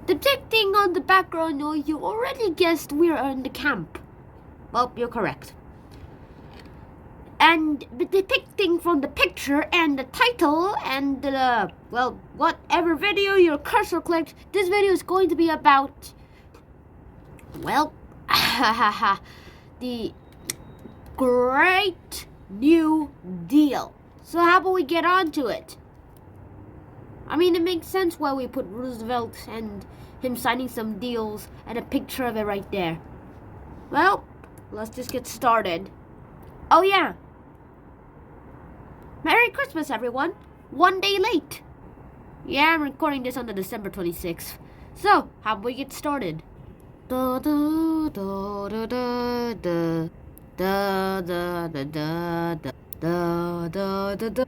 Depicting on the background noise, you already guessed we're in the camp. Well, you're correct. And depicting from the picture and the title and whatever video your cursor clicked, this video is going to be about, well, the Great New Deal. So how about we get on to it? I mean, it makes sense why we put Roosevelt and him signing some deals and a picture of it right there. Well, let's just get started. Oh yeah. Merry Christmas, everyone. One day late. Yeah, I'm recording this on the December 26th. So, how about we get started? Da da da da da da. Da da da da da da da da da da da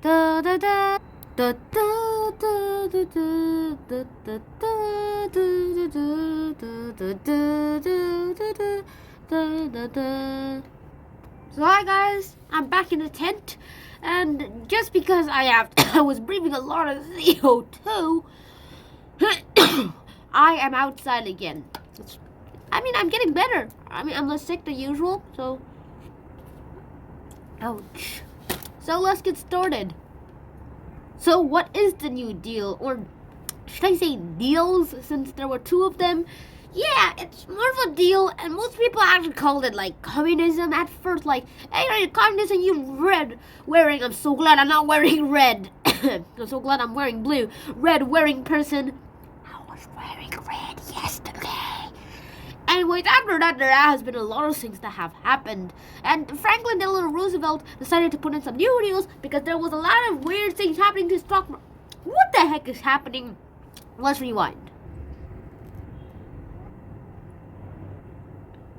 da da da. Da da da da da da da da da. So hi guys, I'm back in the tent, and just because I was breathing a lot of CO2, I am outside again. I'm getting better. I'm less sick than usual, so ouch. So let's get started. So what is the New Deal? Or should I say deals, since there were two of them? Yeah, it's more of a deal, and most people actually called it like communism at first. Like, hey, are you communism? You red wearing. I'm so glad I'm not wearing red. I'm so glad I'm wearing blue. Red wearing person. I was wearing red yesterday. Anyways, after that, there has been a lot of things that have happened. And Franklin Delano Roosevelt decided to put in some new deals because there was a lot of weird things happening to the stock market. What the heck is happening? Let's rewind.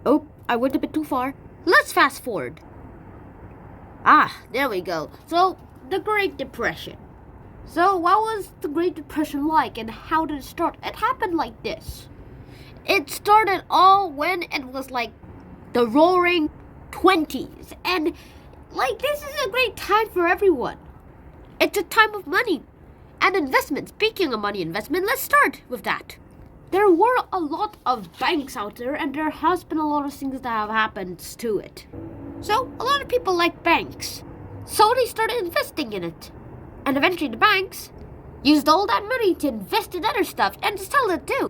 Oh, I went a bit too far. Let's fast forward. There we go. So, the Great Depression. So, what was the Great Depression like and how did it start? It happened like this. It started all when it was like the roaring 20s. And like this is a great time for everyone. It's a time of money and investment. Speaking of money investment, let's start with that. There were a lot of banks out there, and there has been a lot of things that have happened to it. So a lot of people like banks. So they started investing in it. And eventually the banks used all that money to invest in other stuff and to sell it too.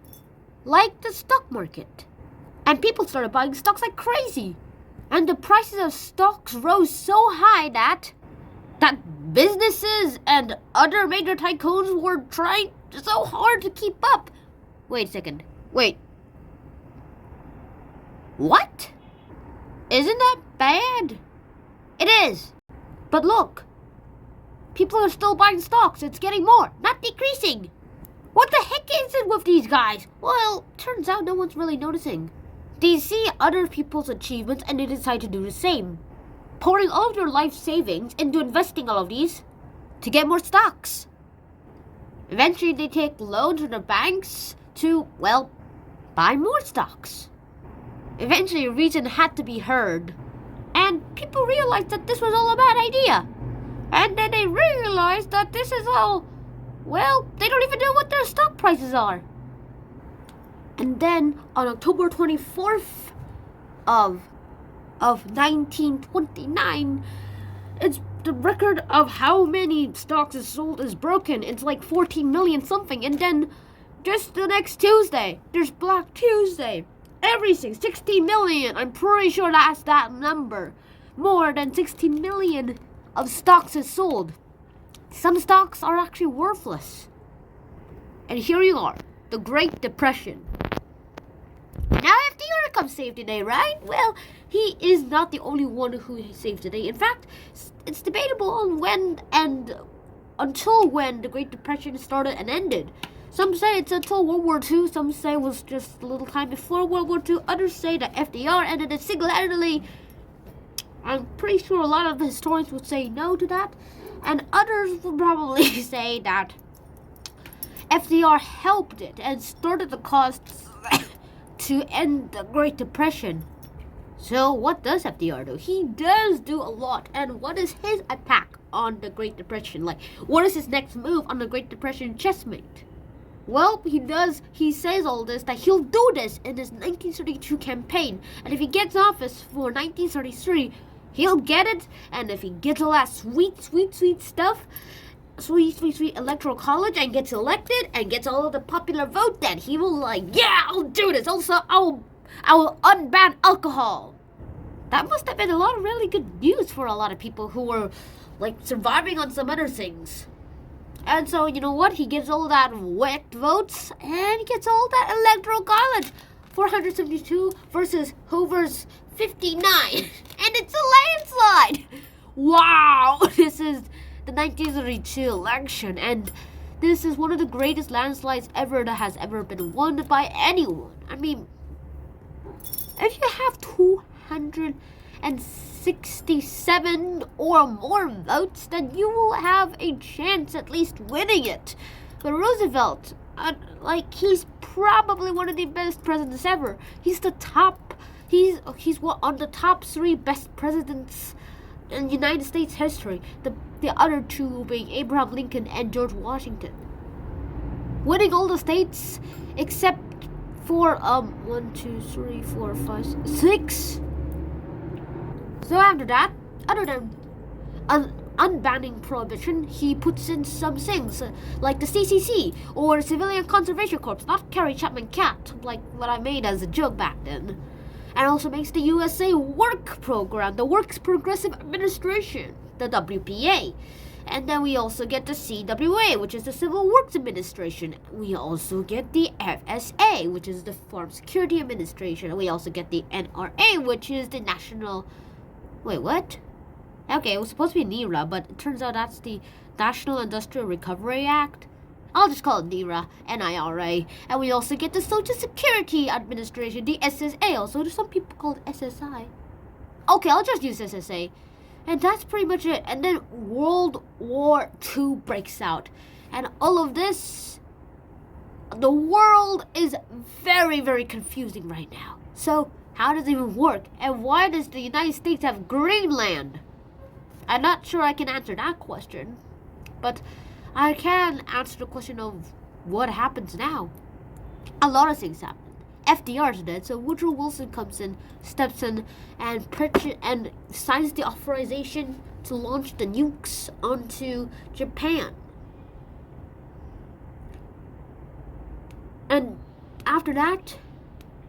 Like the stock market. And people started buying stocks like crazy. And the prices of stocks rose so high that businesses and other major tycoons were trying so hard to keep up. Wait a second. Wait. What? Isn't that bad? It is. But look. People are still buying stocks. It's getting more, not decreasing. What the heck is it with these guys? Well, turns out no one's really noticing. They see other people's achievements and they decide to do the same. Pouring all of their life savings into investing all of these to get more stocks. Eventually they take loans from the banks to, well, buy more stocks. Eventually reason had to be heard. And people realized that this was all a bad idea. And then they realized that this is all, well, they don't even know what their stock prices are. And then on October 24th of 1929, it's the record of how many stocks is sold is broken. It's like 14 million something. And then just the next Tuesday, there's Black Tuesday. Everything, 16 million. I'm pretty sure that's that number. More than 16 million of stocks is sold. Some stocks are actually worthless. And here you are, the Great Depression. Now FDR comes save the day, right? Well, he is not the only one who saved the day. In fact, it's debatable on when and until when the Great Depression started and ended. Some say it's until World War II, some say it was just a little time before World War II, others say that FDR ended it single-handedly. I'm pretty sure a lot of the historians would say no to that, and others would probably say that FDR helped it and started the costs to end the Great Depression. So what does FDR do? He does do a lot. And what is his attack on the Great Depression? Like, what is his next move on the Great Depression chessmate? Well, he says all this, that he'll do this in his 1932 campaign. And if he gets office for 1933, he'll get it. And if he gets all that sweet stuff, sweet electoral college, and gets elected and gets all of the popular vote, then he will I'll do this. Also, I will unban alcohol. That must have been a lot of really good news for a lot of people who were surviving on some other things. And so, you know what? He gets all that wet votes, and he gets all that electoral college. 472 versus Hoover's 59. And it's a landslide. Wow. This is the 1932 election, and this is one of the greatest landslides ever that has ever been won by anyone. I mean, if you have 267 or more votes, then you will have a chance at least winning it. But Roosevelt, he's probably one of the best presidents ever. He's on the top 3 best presidents in United States history. The other 2 being Abraham Lincoln and George Washington. Winning all the states except for 1, 2, 3, 4, 5, 6. So after that, other than unbanning prohibition, he puts in some things like the CCC or Civilian Conservation Corps, not Carrie Chapman Cat, like what I made as a joke back then. And also makes the USA Work Program, the Works Progressive Administration, the WPA. And then we also get the CWA, which is the Civil Works Administration. We also get the FSA, which is the Farm Security Administration. And we also get the NRA, which is the National... Wait, what? Okay, it was supposed to be NERA, but it turns out that's the National Industrial Recovery Act. I'll just call it NERA, NIRA. And we also get the Social Security Administration, the SSA. Also, some people call it SSI. Okay, I'll just use SSA. And that's pretty much it. And then World War II breaks out. And all of this, the world is very, very confusing right now. So, how does it even work? And why does the United States have Greenland? I'm not sure I can answer that question. But I can answer the question of what happens now. A lot of things happen. FDR'S dead, so Woodrow Wilson comes in, steps in, and signs the authorization to launch the nukes onto Japan. And after that,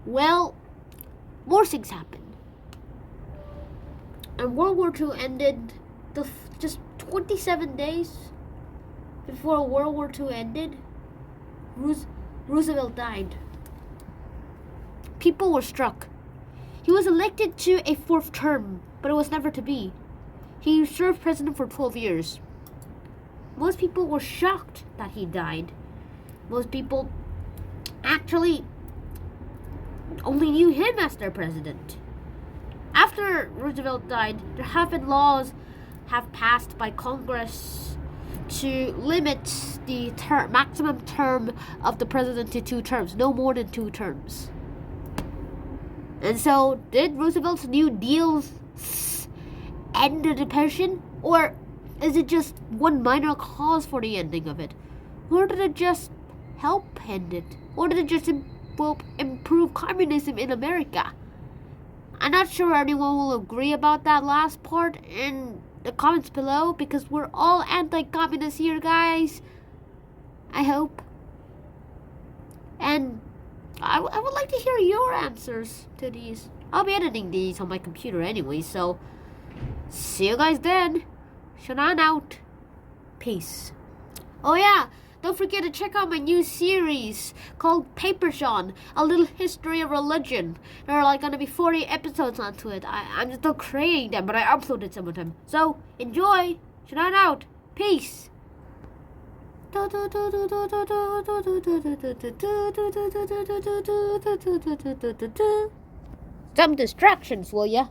well, more things happened. And World War II ended just 27 days before World War II ended. Roosevelt died. People were struck. He was elected to a 4th term, but it was never to be. He served president for 12 years. Most people were shocked that he died. Most people actually only knew him as their president. After Roosevelt died, there have been laws have passed by Congress to limit the maximum term of the president to 2 terms, no more than 2 terms. And so, did Roosevelt's New Deal end the Depression? Or is it just one minor cause for the ending of it? Or did it just help end it? Or did it just improve communism in America? I'm not sure anyone will agree about that last part in the comments below, because we're all anti-communist here, guys. I hope. And I would like to hear your answers to these. I'll be editing these on my computer anyway, so see you guys then. Shannon out. Peace. Oh yeah, don't forget to check out my new series called Paper Sean, A Little History of Religion. There are gonna be 40 episodes onto it. I'm still creating them, but I uploaded some of them. So enjoy. Shannon out. Peace. Some distractions, will ya?